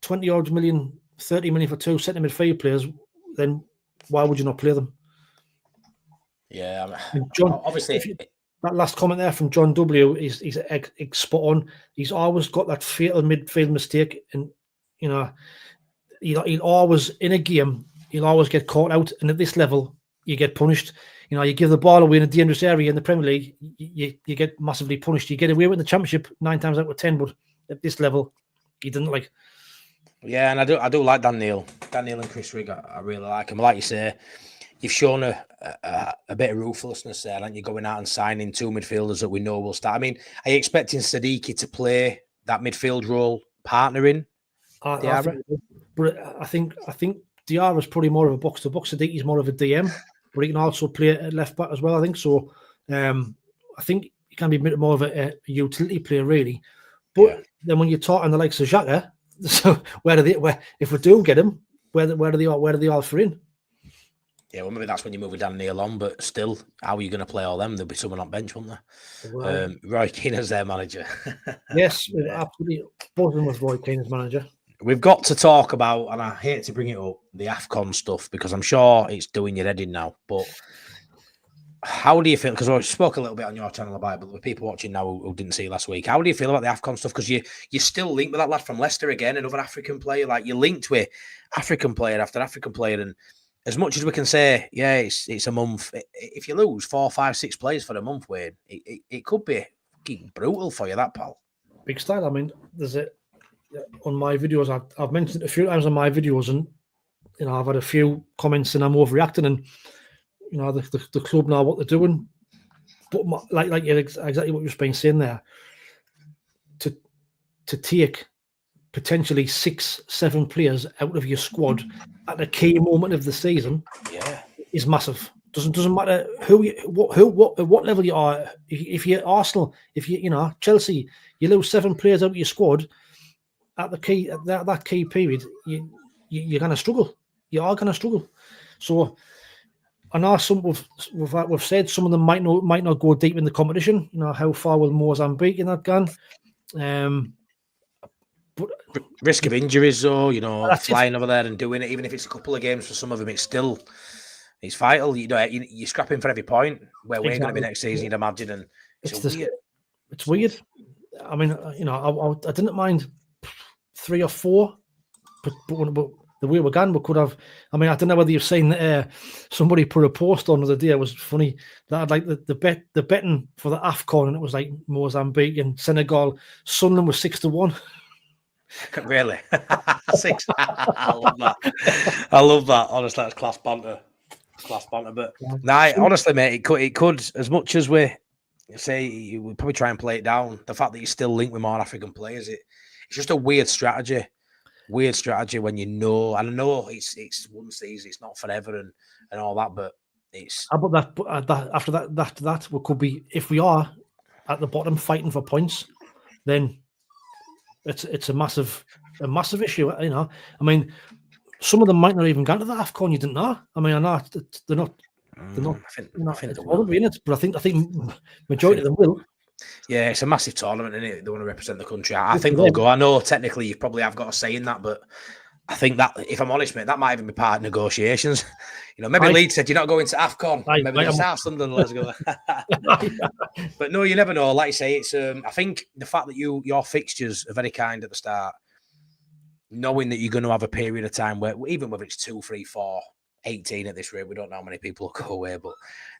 20 odd million, 30 million for 2 centre midfield players, then why would you not play them? Yeah, John. Obviously, that last comment there from John W. He's spot on. He's always got that fatal midfield mistake, and you know, he'll always, in a game, he'll always get caught out. And at this level, you get punished. You give the ball away in a dangerous area in the Premier League, you get massively punished. You get away with the Championship 9 times out of 10, but at this level, he didn't like. Yeah, and I do like Dan Neil and Chris Rigg. I really like him. Like you say, you've shown a bit of ruthlessness there, and you're going out and signing 2 midfielders that we know will start. I mean, are you expecting Sadiki to play that midfield role, partnering Diarra? I think Diarra's probably more of a box to box. Sadiki's more of a DM, but he can also play at left back as well. I think so. I think he can be a bit more of a utility player, really. But then when you're talking the likes of Xhaka, so where if we do get him, where do they all fit in? Yeah, well, maybe that's when you move with Dan Neil on, but still, how are you going to play all them? There'll be someone on bench, won't there? Right. Roy Keane as their manager. Yes, absolutely. Both of them was Roy Keane as manager. We've got to talk about, and I hate to bring it up, the AFCON stuff, because I'm sure it's doing your head in now, but how do you feel? Because I spoke a little bit on your channel about it, but the people watching now who didn't see last week, how do you feel about the AFCON stuff? Because you're still linked with that lad from Leicester again, another African player. Like, you're linked with African player after African player, and as much as we can say, yeah, it's a month. If you lose 4, 5, 6 players for a month, Wayne, it could be brutal for you, that pal. Big style. I mean, there's it on my videos. I've mentioned it a few times on my videos, and I've had a few comments and I'm overreacting, and the club know what they're doing. But like exactly what you've been saying there, to take potentially 6, 7 players out of your squad at a key moment of the season, is massive. Doesn't matter what level you are. If you're Arsenal, if you Chelsea, you lose 7 players out of your squad at the key that key period, you're going to struggle. You are going to struggle. So I know we've said some of them might not go deep in the competition. How far will Mozambique in that gone? But risk of injuries, though, flying over there and doing it, even if it's a couple of games for some of them, it's vital. You're scrapping for every point. Where we're going to be next season, you'd imagine, and it's weird. I mean, I didn't mind 3 or 4, but the way we're going, we could have. I mean, I don't know whether you've seen somebody put a post on the other day. It was funny that I'd like the betting for the AFCON, and it was like Mozambique and Senegal. Sunderland was 6-1. Really? 6. I love that. Honestly, that's class banter. But honestly, mate, it could as much as we say we probably try and play it down. The fact that you're still linked with more African players, it's just a weird strategy. Weird strategy when and I know it's one season, it's not forever and all that, but it's. After that, we could be, if we are at the bottom fighting for points, then it's a massive issue. I mean, some of them might not even go to the AFCON. You didn't know. I mean, I know they're not. I think they will be in it, but I think majority of them will. Yeah, it's a massive tournament, isn't it? They want to represent the country. I think they'll go. I know technically you probably have got a say in that, but I think that, if I'm honest, mate, that might even be part of negotiations. Maybe Leeds said you're not going to AFCON. Maybe the South Sunderland, let's go. But no, you never know. Like you say, it's. I think the fact that your fixtures are very kind at the start, knowing that you're going to have a period of time where, even whether it's 2, 3, 4, 18 at this rate, we don't know how many people will go away, but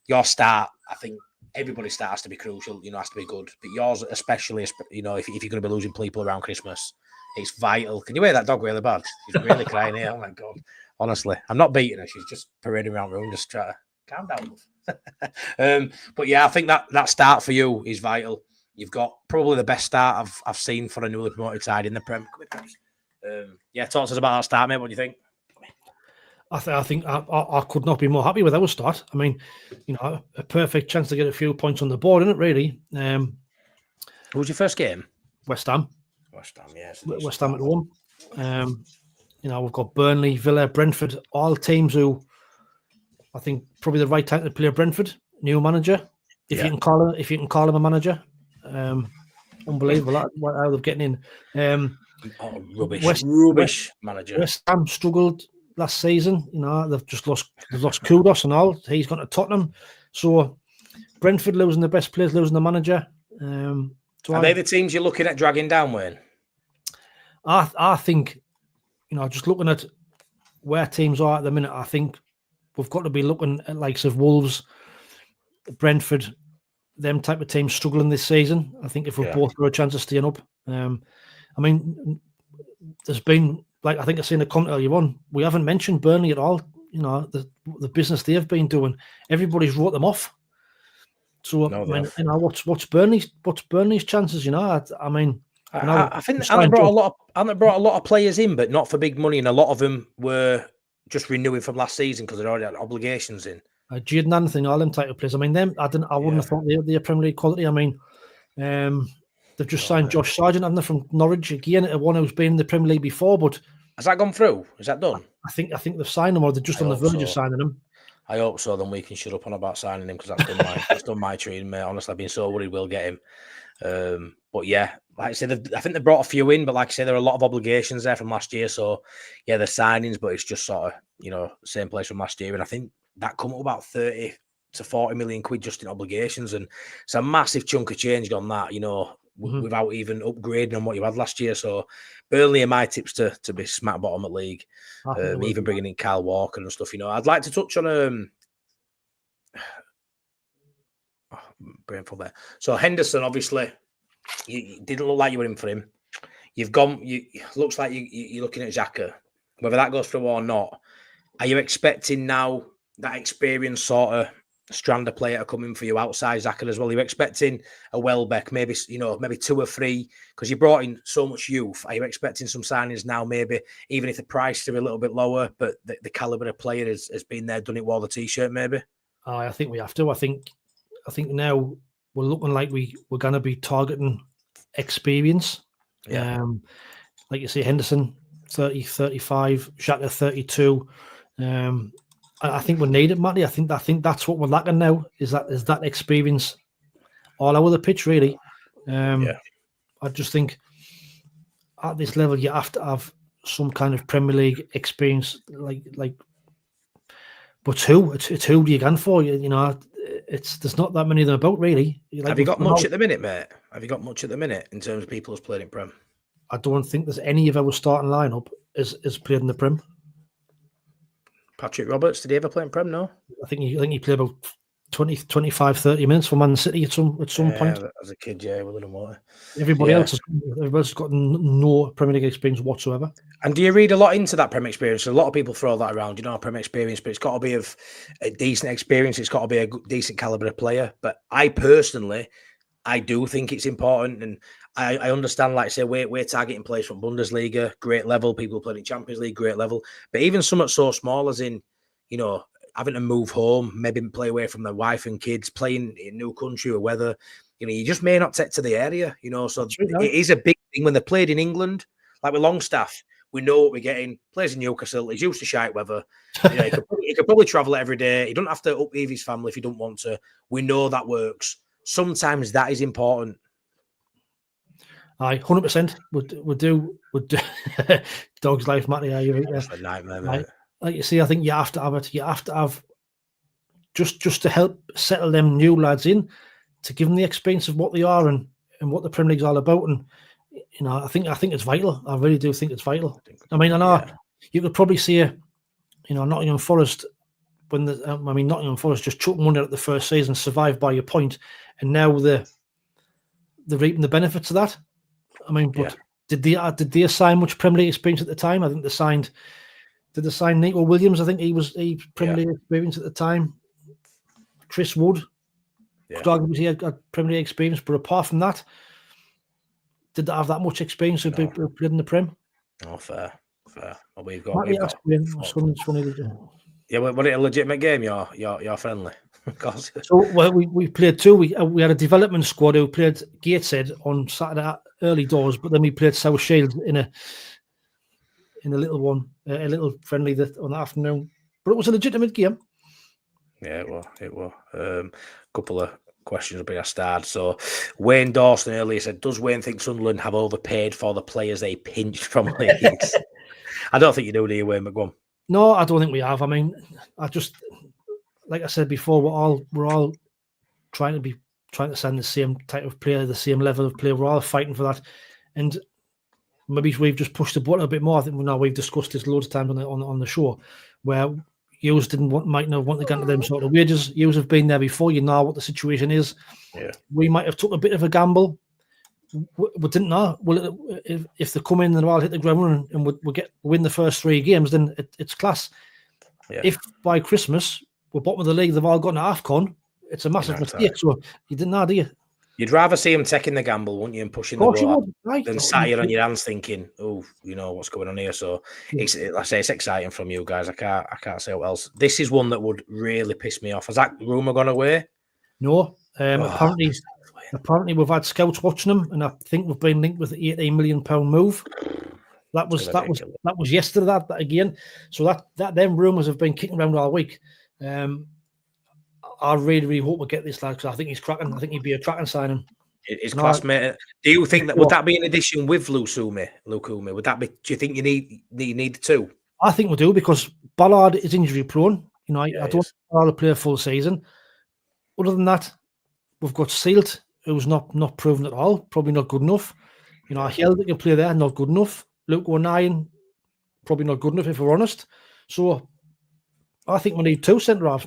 your start, I think. Everybody's start has to be crucial, has to be good. But yours, especially, if you're going to be losing people around Christmas, it's vital. Can you hear that dog really bad? She's really crying here. Oh my God. Honestly, I'm not beating her. She's just parading around the room, just trying to calm down. But yeah, I think that start for you is vital. You've got probably the best start I've seen for a newly promoted side in the Prem. Talk to us about that start, mate. What do you think? I think I could not be more happy with our start. I mean, a perfect chance to get a few points on the board, isn't it, really? Who was your first game? West Ham. Yes. West Ham at home. We've got Burnley, Villa, Brentford, all teams who I think probably the right time to play Brentford. New manager, if you can call him a manager. Unbelievable how they're getting in. Rubbish manager. West Ham struggled last season. They've just lost Kudos and all. He's gone to Tottenham. So Brentford losing the best players, losing the manager. Are they the teams you're looking at dragging down, Wayne? I think just looking at where teams are at the minute, I think we've got to be looking at likes of Wolves, Brentford, them type of teams struggling this season. I think if we've both got a chance of staying up. I mean, there's been, like I think I seen a comment earlier on, we haven't mentioned Burnley at all. The business they've been doing, everybody's wrote them off. So what's Burnley's chances? I mean, I think they brought a lot of players in, but not for big money, and a lot of them were just renewing from last season because they already had obligations in. Jaden Anthony, all them type of players. I mean, them. I wouldn't have thought they're Premier League quality. I mean, they've just signed Josh Sargent, haven't they, from Norwich again, one who's been in the Premier League before. But has that gone through? Is that done? I think they've signed him, or they're just on the verge of signing him. I hope so. Then we can shut up on about signing him because that's done my treating, mate. Honestly, I've been so worried we'll get him. But yeah, like I said, I think they brought a few in, but like I say, there are a lot of obligations there from last year. So yeah, they're signings, but it's just sort of same place from last year, and I think that come up about 30 to 40 million quid just in obligations, and it's a massive chunk of change on that, without even upgrading on what you had last year. So Burnley are my tips to be smack bottom at league, even bringing in Kyle Walker and stuff. I'd like to touch on brainful there. So Henderson, obviously, you didn't look like you were in for him. You've gone. Looks like you're looking at Xhaka. Whether that goes through or not, are you expecting now that experienced sort of strand of player coming for you outside Xhaka as well? You're expecting a Welbeck, maybe 2 or 3, because you brought in so much youth. Are you expecting some signings now, maybe even if the price are a little bit lower, but the caliber of player has been there, done it, wore the t-shirt, maybe? I think we have to. I think now we're looking like we're going to be targeting experience. Yeah. Like you say, Henderson 30, 35, Xhaka 32. I think we need it, Matty. I think that's what we're lacking now. Is that experience all over the pitch, really? I just think at this level you have to have some kind of Premier League experience, like. But it's who do you gun for? There's not that many of them about, really. Have you got much at the minute, mate? Have you got much at the minute in terms of people who's played in Prem? I don't think there's any of our starting lineup is played in the Prem. Patrick Roberts, did he ever play in Prem? No. I think he played about 20, 25, 30 minutes for Man City at some point. As a kid, yeah, with them water. Everybody else has got no Premier League experience whatsoever. And do you read a lot into that Prem experience? A lot of people throw that around, Prem experience, but it's got to be of a decent experience. It's got to be a decent caliber of player. But I personally, I do think it's important, and I understand, like I say, we're targeting players from Bundesliga, great level, people playing in Champions League, great level. But even something so small as in, having to move home, maybe play away from their wife and kids, playing in a new country or weather, you just may not take to the area, So it is a big thing when they're played in England, like with Longstaff. We know what we're getting. Plays in Newcastle. He's used to shite weather. He could probably travel every day. He don't have to upheave his family if he don't want to. We know that works. Sometimes that is important. Aye, 100%. Would do. Dog's life, Matty. Are you? That's a nightmare, mate. Like you see, I think you have to have it. You have to have just to help settle them new lads in, to give them the experience of what they are and what the Premier League's all about. And I think it's vital. I really do think it's vital. I mean, I know you could probably see Nottingham Forest Nottingham Forest just chucked money at the first season, survived by a point, and now they're reaping the benefits of that. I mean, but did they assign much Premier League experience at the time? I think they signed. Did they sign Nico Williams? I think he Premier League experience at the time. Chris Wood, he had Premier League experience, but apart from that, did they have that much experience of people playing in the Prem? Oh, fair. Well, we've got. Yeah, was it a legitimate game? You're friendly. So we played two. We had a development squad who played Gateshead on Saturday early doors, but then we played South Shields in a little one, a little friendly on the afternoon. But it was a legitimate game. Yeah, it was. Couple of questions will be asked. So Wayne Dawson earlier said, does Wayne think Sunderland have overpaid for the players they pinched from Leeds? I don't think you do you, Wayne, but go on. No, I don't think we have. I mean, like I said before, we're all trying to send the same type of player, the same level of player. We're all fighting for that. And maybe we've just pushed the button a bit more. I think we've discussed this loads of times on the show, where you might not want to get into them sort of wages. You have been there before. You know what the situation is. Yeah, we might have took a bit of a gamble. We didn't know. Well, if they come in and I'll hit the ground running and we win the first 3 games, then it's class. Yeah. If by Christmas we're bottom of the league, they've all got an AFCON, it's a massive mistake. So you didn't know, do you? You'd rather see them taking the gamble, wouldn't you, and pushing the ball than sat here on your hands thinking, "Oh, you know what's going on here." So it's exciting from you guys. I can't say what else. This is one that would really piss me off. Has that rumour gone away? No. Apparently we've had scouts watching them, and I think we've been linked with the £18 million move. That was yesterday. That again. So that them rumours have been kicking around all week. I really hope we get this lad, because I think he's cracking. I think he'd be a cracking signing. His classmate. Do you think that would that be in addition with Lukumi? Would that be? Do you think you need the 2? I think we do, because Ballard is injury prone. You know, I don't want Ballard to play a full season. Other than that, we've got Sealed, who's not proven at all. Probably not good enough. You know, Hill that can play there, not good enough. Luke O'Nien, probably not good enough if we're honest. So I think we need 2 centre-halves,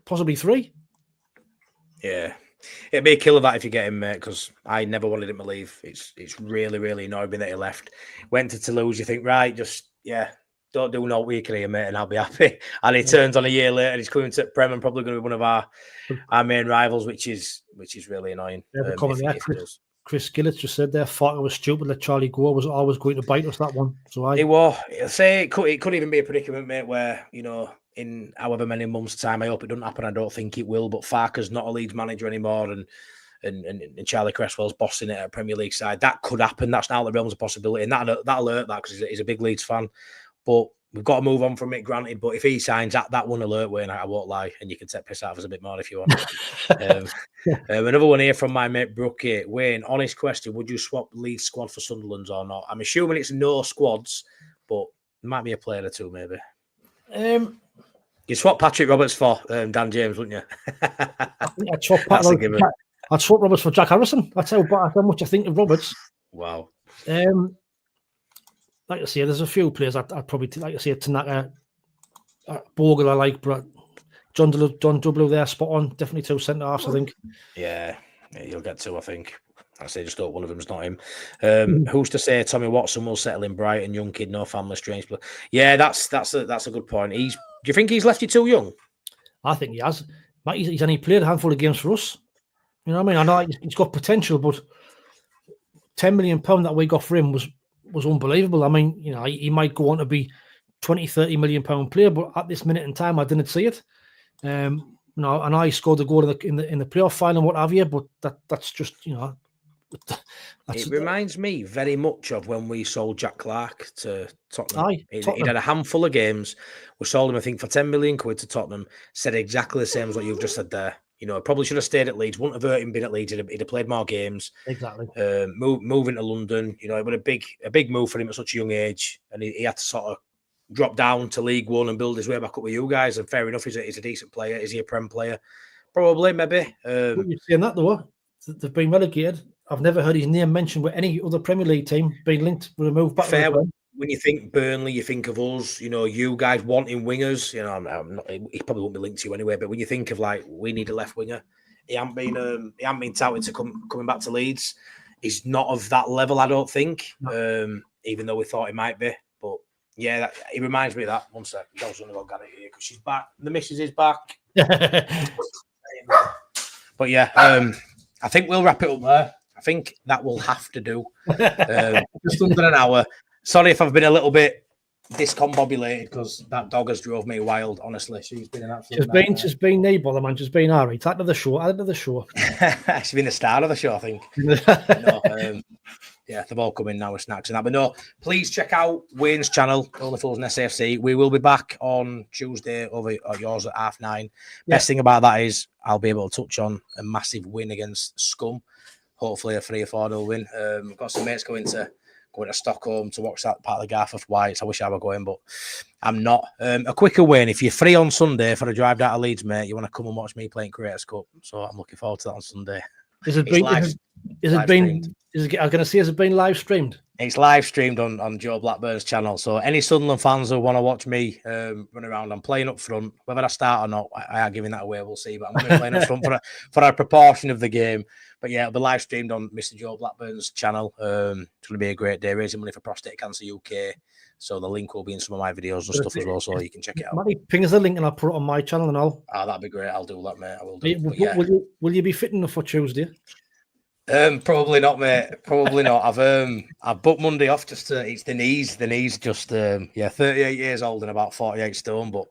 possibly 3. Yeah. It'd be a killer that if you get him, mate, because I never wanted him to leave. It's really, really annoyed me that he left. Went to Toulouse, you think, right, just, don't do no weekly here, mate, and I'll be happy. And he turns on a year later and he's coming to Prem and probably going to be one of our main rivals, which is really annoying. Chris Gillett just said there, thought it was stupid that Charlie Gore was always going to bite us, that one. So it was. It could even be a predicament, mate, where, you know, in however many months' time, I hope it doesn't happen. I don't think it will. But Farker's not a Leeds manager anymore, and Charlie Cresswell's bossing it at a Premier League side. That could happen. That's now the realms of possibility, and that'll hurt that, because he's a big Leeds fan. But we've got to move on from it, granted. But if he signs, that won't alert Wayne. I won't lie, and you can take piss out of us a bit more if you want. Another one here from my mate Brookie. Wayne, honest question: would you swap Leeds squad for Sunderland's or not? I'm assuming it's no squads, but there might be a player or 2, maybe. You'd swap Patrick Roberts for Dan James, wouldn't you? I'd swap Roberts for Jack Harrison. That's how much I think of Roberts. Wow. Like I say, there's a few players I'd probably like I say Tanaka, Bogle I like, but John W there, spot on. Definitely 2 centre halves, I think. Yeah, you'll get 2, I think. I say just hope one of them's not him. Who's to say Tommy Watson will settle in Brighton? Young kid, no family, strange player. Yeah, that's a good point. Do you think he's left you too young? I think he has. He's only played a handful of games for us. You know what I mean? I know he's got potential, but £10 million that we got for him was unbelievable. I mean, you know, he might go on to be 20, 30 million pound player, but at this minute in time, I didn't see it. You know, and I scored a goal in the playoff final and what have you, but that's just, you know. It reminds me very much of when we sold Jack Clark to Tottenham. He had a handful of games. We sold him, I think, for £10 million to Tottenham. Said exactly the same as what you've just said there. You know, probably should have stayed at Leeds. Wouldn't have hurt him being at Leeds. He'd have played more games. Exactly. Moving to London, you know, it was a big move for him at such a young age, and he had to sort of drop down to League One and build his way back up with you guys. And fair enough, he's a decent player. Is he a Prem player? Probably, maybe. What you're saying that though, they've been relegated. I've never heard his name mentioned with any other Premier League team being linked with a move back. Fair. When you think Burnley, you think of us. You know, you guys wanting wingers. You know, he probably won't be linked to you anyway. But when you think of like, we need a left winger, he hasn't been touted to coming back to Leeds. He's not of that level, I don't think. No. Even though we thought he might be. But yeah, he reminds me of that. One sec, I was going to go get it here because she's back. The missus is back. But yeah, I think we'll wrap it up there. I think that will have to do. Just under an hour. Sorry if I've been a little bit discombobulated because that dog has drove me wild, honestly. She's been an absolute She's been neighbour, man. She's been all right. Add to the show. She's been the star of the show, I think. Yeah, they've all come in now with snacks and that. But no, please check out Wayne's channel, Only Fools and SAFC. We will be back on Tuesday over at yours at 9:30. Yeah. Best thing about that is I'll be able to touch on a massive win against Scum. Hopefully a 3 or 4-0 win. We've got some mates going to Stockholm to watch that part of the Garforth Whites. I wish I were going, but I'm not. A quicker win. If you're free on Sunday for a drive down to Leeds, mate, you want to come and watch me playing Creators Cup. So I'm looking forward to that on Sunday. Has it been live streamed? It's live streamed on Joe Blackburn's channel. So any Sunderland fans who want to watch me run around, I'm playing up front. Whether I start or not, I am giving that away. We'll see. But I'm going to be playing up front for a proportion of the game. But yeah, it'll be live streamed on Mr. Joe Blackburn's channel. It's going to be a great day, raising money for Prostate Cancer UK. So the link will be in some of my videos and stuff as well, so you can check it out. Matty, ping us the link and I'll put it on my channel and all. That'd be great. I'll do that, mate. I will do. Will you be fit enough for Tuesday? Probably not, mate. Probably not. I've booked Monday off just to. It's the knees. The knees just 38 years old and about 48 stone. But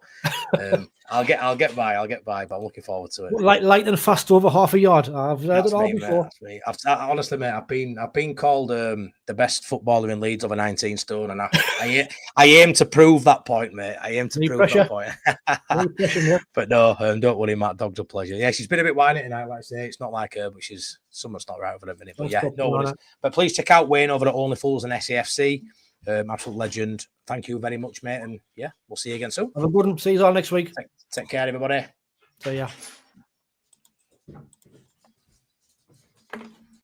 I'll get by. But I'm looking forward to it. Light and fast over half a yard. I've heard it all before. Mate, honestly, mate, I've been called the best footballer in Leeds over 19 stone, and I aim to prove that point, mate. I aim to prove that point. But no, don't worry, Matt. Dog's a pleasure. Yeah, she's been a bit whiny tonight, like I say. It's not like her, but someone's not right over a minute. But yeah, no worries. But please check out Wayne over at Only Fools and SAFC. Absolute legend. Thank you very much, mate. And yeah, we'll see you again soon. Have a good one. See you all next week. Take care, everybody. See ya.